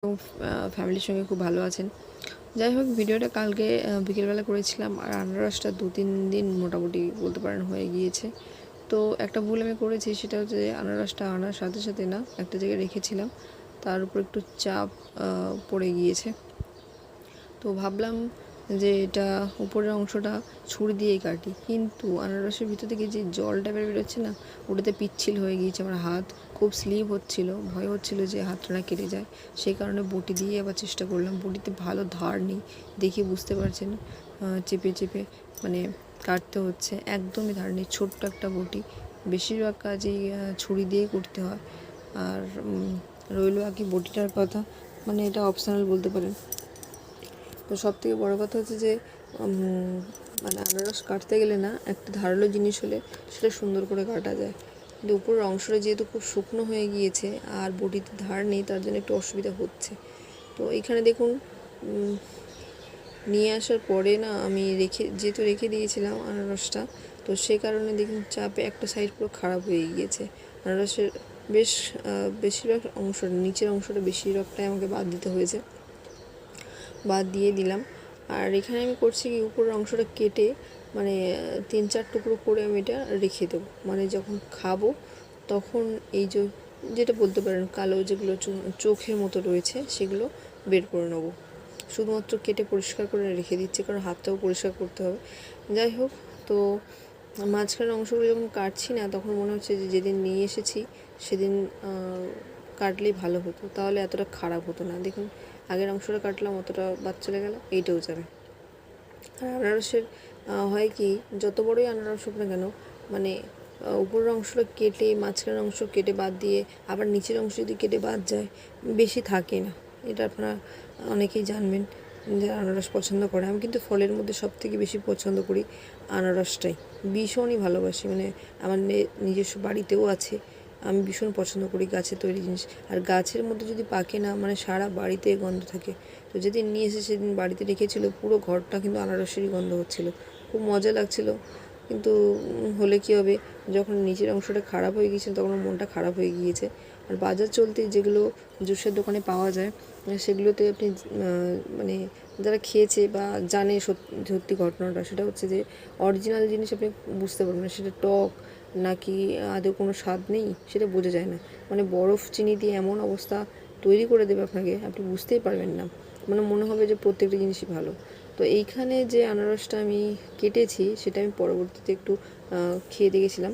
এবং ফ্যামিলির সঙ্গে খুব ভালো আছেন। যাই হোক, ভিডিওটা কালকে বিকেলবেলা করেছিলাম, আর আনারসটা 2-3 দিন মোটামুটি বলতে পারেন হয়ে গিয়েছে। তো একটা ভুল আমি করেছি, সেটা হচ্ছে যে আনারসটা আনার সাথে সাথে না একটা জায়গায় রেখেছিলাম, তার উপর একটু চাপ পড়ে গিয়েছে। তো ভাবলাম যে এটা উপরের অংশটা ছুরি দিয়েই কাটি, কিন্তু আনারসের ভিতর থেকে যে জলটা বেরোচ্ছে না, ওটাতে পিচ্ছিল হয়ে গিয়েছে আমার হাত। খুব স্লিপ হচ্ছিল, ভয় হচ্ছিল যে হাতটা না কেটে যায়। সেই কারণে বটি দিয়ে আবার চেষ্টা করলাম। বটিতে ভালো ধার নেই, দেখে বুঝতে পারছেন, চেপে চেপে মানে কাটতে হচ্ছে। একদমই ধার নেই, ছোট্ট একটা বটি। বেশিরভাগ কাজই ছুরি দিয়েই করতে হয়। আর রইল আর কি বটিটার কথা, মানে এটা অপশনাল বলতে পারেন। তো সবথেকে বড় কথা হচ্ছে যে মানে আনারস কাটতে গেলে না একটা ধারালো জিনিস হলে সেটা সুন্দর করে কাটা যায়, কিন্তু উপরের অংশটা যেহেতু খুব শুকনো হয়ে গিয়েছে আর বটিতে ধার নেই, তার জন্য একটু অসুবিধা হচ্ছে। তো এখানে দেখুন, নিয়ে আসার পরে না আমি যেহেতু রেখে দিয়েছিলাম আনারসটা, তো সে কারণে দেখুন চাপে একটা সাইড পুরো খারাপ হয়ে গিয়েছে। আনারসের বেশ বেশিরভাগ অংশটা, নিচের অংশটা বেশিরভাগটাই আমাকে বাদ দিতে হয়েছে, বাদ দিয়ে দিলাম। আর এখানে আমি করছি কি, উপরের অংশটা কেটে মানে 3-4 টুকরো করে আমি এটা রেখে দেবো, মানে যখন খাবো তখন এই যেটা বলতে পারেন কালো যেগুলো চোখের মতো রয়েছে সেগুলো বের করে নেবো। শুধুমাত্র কেটে পরিষ্কার করে রেখে দিচ্ছি, কারণ হাতটাও পরিষ্কার করতে হবে। যাই হোক, তো মাঝখানের অংশগুলো যখন কাটছি না, তখন মনে হচ্ছে যে যেদিন নিয়ে এসেছি সেদিন কাটলেই ভালো হতো, তাহলে এতটা খারাপ হতো না। দেখুন, আগের অংশটা কাটলাম, অতটা বাদ চলে গেল, এইটাও যাবে। আর আনারসের হয় কি, যত বড়ই আনারস হোক না কেন, মানে উপরের অংশটা কেটে মাঝখানের অংশ কেটে বাদ দিয়ে আবার নিচের অংশ যদি কেটে বাদ যায়, বেশি থাকে না। এটা আপনারা অনেকেই জানবেন যে আনারস পছন্দ করে। আমি কিন্তু ফলের মধ্যে সবথেকে বেশি পছন্দ করি আনারসটাই, ভীষণই ভালোবাসি। মানে আমার নিজস্ব বাড়িতেও আছে, আমি ভীষণ পছন্দ করি গাছের তৈরি জিনিস। আর গাছের মধ্যে যদি পাকে না, মানে সারা বাড়িতে গন্ধ থাকে। তো যেদিন নিয়ে এসে সেদিন বাড়িতে রেখেছিল, পুরো ঘরটা কিন্তু আনারসেরই গন্ধ হচ্ছিলো, খুব মজা লাগছিল। কিন্তু হলে কী হবে, যখন নিচের অংশটা খারাপ হয়ে গিয়েছে তখন মনটা খারাপ হয়ে গিয়েছে। আর বাজার চলতে যেগুলো জুসের দোকানে পাওয়া যায়, সেগুলোতে আপনি মানে যারা খেয়েছে বা জানে সত্যি ঘটনাটা, সেটা হচ্ছে যে অরিজিনাল জিনিস আপনি বুঝতে পারবেন না, সেটা টক নাকি আদৌ কোনো স্বাদ নেই সেটা বোঝা যায় না। মানে বরফ চিনি দিয়ে এমন অবস্থা তৈরি করে দেবে আপনাকে, আপনি বুঝতেই পারবেন না। মানে মনে হবে যে প্রত্যেকটা জিনিসই ভালো। তো এইখানে যে আনারসটা আমি কেটেছি, সেটা আমি পরবর্তীতে একটু খেয়ে দেখেছিলাম।